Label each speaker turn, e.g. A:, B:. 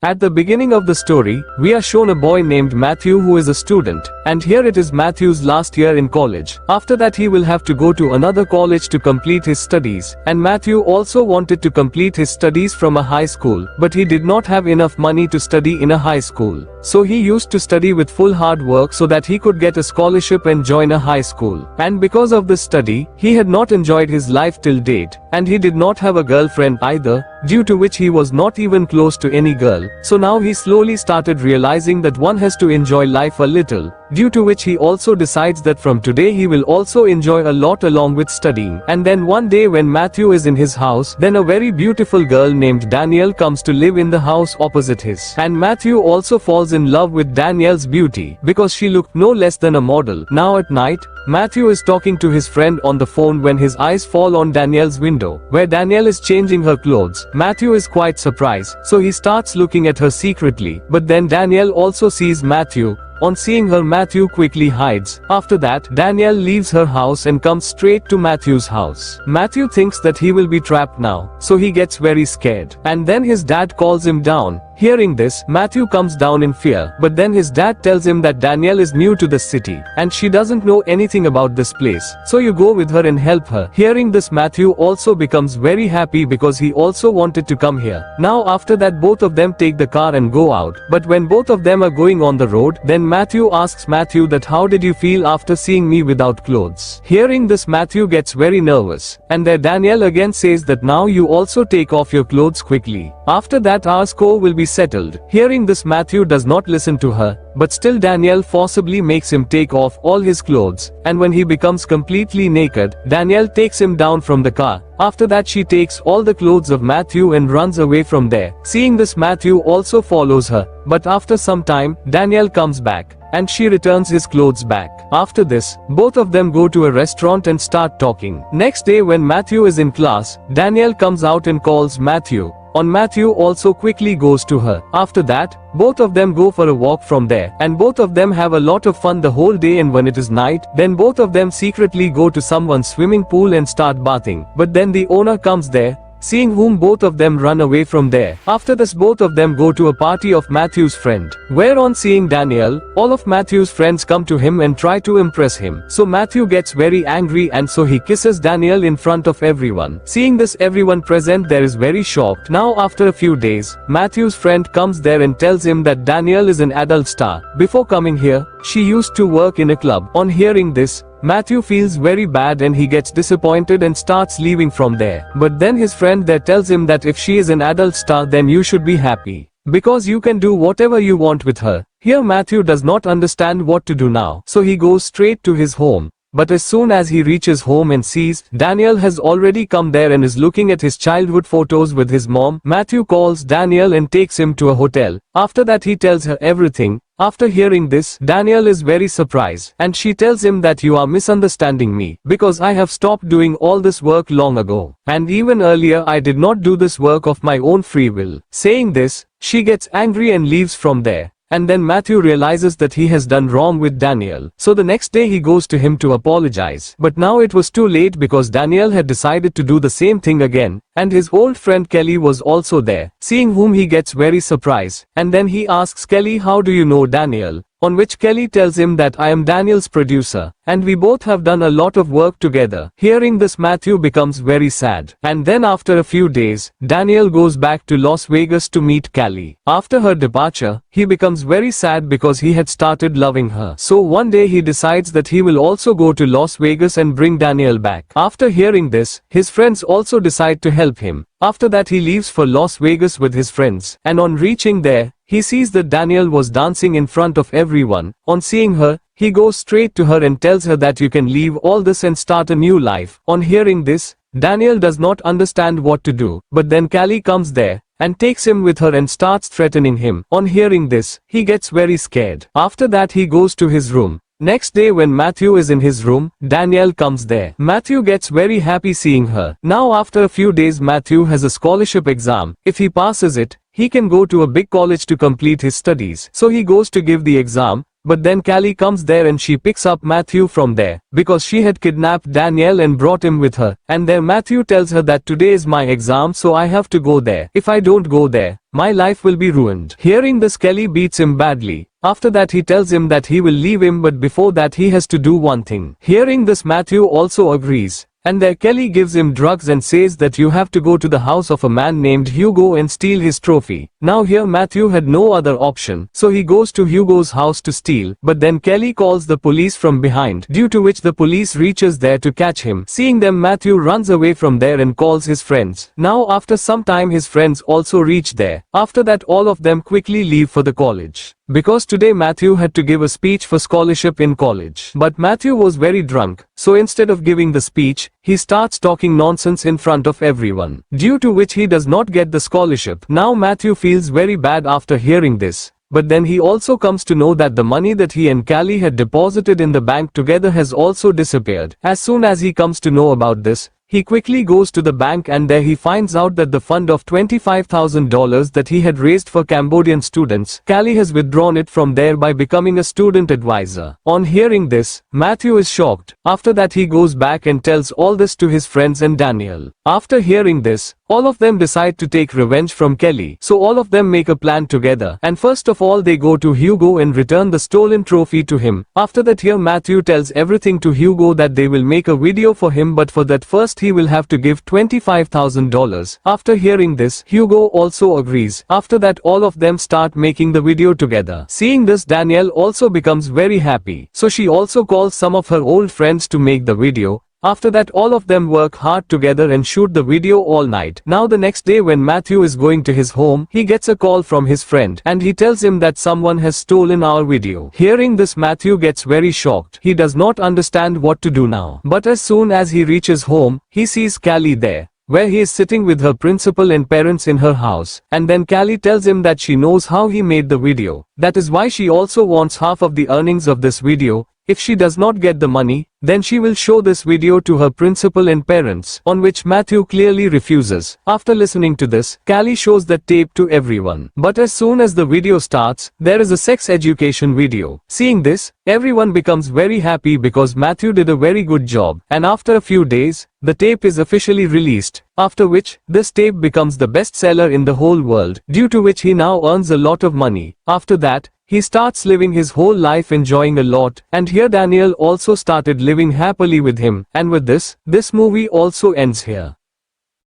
A: At the beginning of the story, we are shown a boy named Matthew who is a student, and here it is Matthew's last year in college. After that he will have to go to another college to complete his studies, and Matthew also wanted to complete his studies from a high school, but he did not have enough money to study in a high school. So he used to study with full hard work so that he could get a scholarship and join a high school. And because of this study, he had not enjoyed his life till date, and he did not have a girlfriend either, due to which he was not even close to any girl. So now he slowly started realizing that one has to enjoy life a little, due to which he also decides that from today he will also enjoy a lot along with studying. And then one day when Matthew is in his house, then a very beautiful girl named Danielle comes to live in the house opposite his. And Matthew also falls in love with Danielle's beauty, because she looked no less than a model. Now at night, Matthew is talking to his friend on the phone when his eyes fall on Danielle's window, where Danielle is changing her clothes. Matthew is quite surprised, so he starts looking at her secretly, but then Danielle also sees Matthew. On seeing her, Matthew quickly hides. After that, Danielle leaves her house and comes straight to Matthew's house. Matthew thinks that he will be trapped now, so he gets very scared. And then his dad calls him down. Hearing this, Matthew comes down in fear, but then his dad tells him that Danielle is new to the city, and she doesn't know anything about this place, so you go with her and help her. Hearing this, Matthew also becomes very happy because he also wanted to come here. Now after that, both of them take the car and go out, but when both of them are going on the road, then Matthew asks Matthew that how did you feel after seeing me without clothes. Hearing this, Matthew gets very nervous, and there Danielle again says that now you also take off your clothes quickly. After that our score will be settled. Hearing this, Matthew does not listen to her, but still Danielle forcibly makes him take off all his clothes, and when he becomes completely naked, Danielle takes him down from the car. After that she takes all the clothes of Matthew and runs away from there. Seeing this, Matthew also follows her, but after some time, Danielle comes back, and she returns his clothes back. After this, both of them go to a restaurant and start talking. Next day when Matthew is in class, Danielle comes out and calls Matthew. Matthew also quickly goes to her. After that, both of them go for a walk from there, and both of them have a lot of fun the whole day, and when it is night, then both of them secretly go to someone's swimming pool and start bathing. But then the owner comes there, seeing whom both of them run away from there. After this, both of them go to a party of Matthew's friend, where on seeing Danielle, all of Matthew's friends come to him and try to impress him. So Matthew gets very angry, and so he kisses Danielle in front of everyone. Seeing this, everyone present there is very shocked. Now after a few days, Matthew's friend comes there and tells him that Danielle is an adult star. Before coming here, she used to work in a club. On hearing this, Matthew feels very bad and he gets disappointed and starts leaving from there. But then his friend there tells him that if she is an adult star, then you should be happy, because you can do whatever you want with her. Here Matthew does not understand what to do now, so he goes straight to his home. But as soon as he reaches home and sees Danielle has already come there and is looking at his childhood photos with his mom, Matthew calls Danielle and takes him to a hotel. After that he tells her everything. After hearing this, Danielle is very surprised, and she tells him that you are misunderstanding me, because I have stopped doing all this work long ago, and even earlier I did not do this work of my own free will. Saying this, she gets angry and leaves from there. And then Matthew realizes that he has done wrong with Danielle. So the next day he goes to him to apologize. But now it was too late, because Danielle had decided to do the same thing again, and his old friend Kelly was also there, seeing whom he gets very surprised. And then he asks Kelly, how do you know Danielle? On which Kelly tells him that I am Danielle's producer, and we both have done a lot of work together. Hearing this, Matthew becomes very sad. And then after a few days, Danielle goes back to Las Vegas to meet Kelly. After her departure, he becomes very sad because he had started loving her. So one day he decides that he will also go to Las Vegas and bring Danielle back. After hearing this, his friends also decide to help him. After that he leaves for Las Vegas with his friends, and on reaching there, he sees that Danielle was dancing in front of everyone. On seeing her, he goes straight to her and tells her that you can leave all this and start a new life. On hearing this, Danielle does not understand what to do, but then Kelly comes there, and takes him with her and starts threatening him. On hearing this, he gets very scared. After that he goes to his room. Next day when Matthew is in his room, Danielle comes there. Matthew gets very happy seeing her. Now after a few days, Matthew has a scholarship exam. If he passes it, he can go to a big college to complete his studies. So he goes to give the exam, but then Callie comes there and she picks up Matthew from there, because she had kidnapped Danielle and brought him with her, and there Matthew tells her that today is my exam so I have to go there. If I don't go there, my life will be ruined. Hearing this, Kelly beats him badly. After that he tells him that he will leave him, but before that he has to do one thing. Hearing this, Matthew also agrees. And there Kelly gives him drugs and says that you have to go to the house of a man named Hugo and steal his trophy. Now here Matthew had no other option, so he goes to Hugo's house to steal, but then Kelly calls the police from behind, due to which the police reaches there to catch him. Seeing them, Matthew runs away from there and calls his friends. Now after some time his friends also reach there. After that all of them quickly leave for the college. Because today Matthew had to give a speech for scholarship in college. But Matthew was very drunk, so instead of giving the speech, he starts talking nonsense in front of everyone, due to which he does not get the scholarship. Now Matthew feels very bad after hearing this. But then he also comes to know that the money that he and Callie had deposited in the bank together has also disappeared. As soon as he comes to know about this, he quickly goes to the bank and there he finds out that the fund of $25,000 that he had raised for Cambodian students, Callie has withdrawn it from there by becoming a student advisor. On hearing this, Matthew is shocked. After that he goes back and tells all this to his friends and Danielle. After hearing this, all of them decide to take revenge from Kelly. So all of them make a plan together, and first of all they go to Hugo and return the stolen trophy to him. After that here Matthew tells everything to Hugo that they will make a video for him, but for that first he will have to give $25,000. After hearing this, Hugo also agrees. After that all of them start making the video together. Seeing this, Danielle also becomes very happy. So she also calls some of her old friends to make the video. After that all of them work hard together and shoot the video all night. Now the next day when Matthew is going to his home, he gets a call from his friend and he tells him that someone has stolen our video. Hearing this, Matthew gets very shocked. He does not understand what to do now. But as soon as he reaches home, he sees Callie there, where he is sitting with her principal and parents in her house. And then Callie tells him that she knows how he made the video. That is why she also wants half of the earnings of this video. If she does not get the money, then she will show this video to her principal and parents, on which Matthew clearly refuses. After listening to this, Callie shows that tape to everyone. But as soon as the video starts, there is a sex education video. Seeing this, everyone becomes very happy because Matthew did a very good job. And after a few days, the tape is officially released. After which, this tape becomes the bestseller in the whole world, due to which he now earns a lot of money. After that, he starts living his whole life enjoying a lot, and here Danielle also started living happily with him, and with this movie also ends here.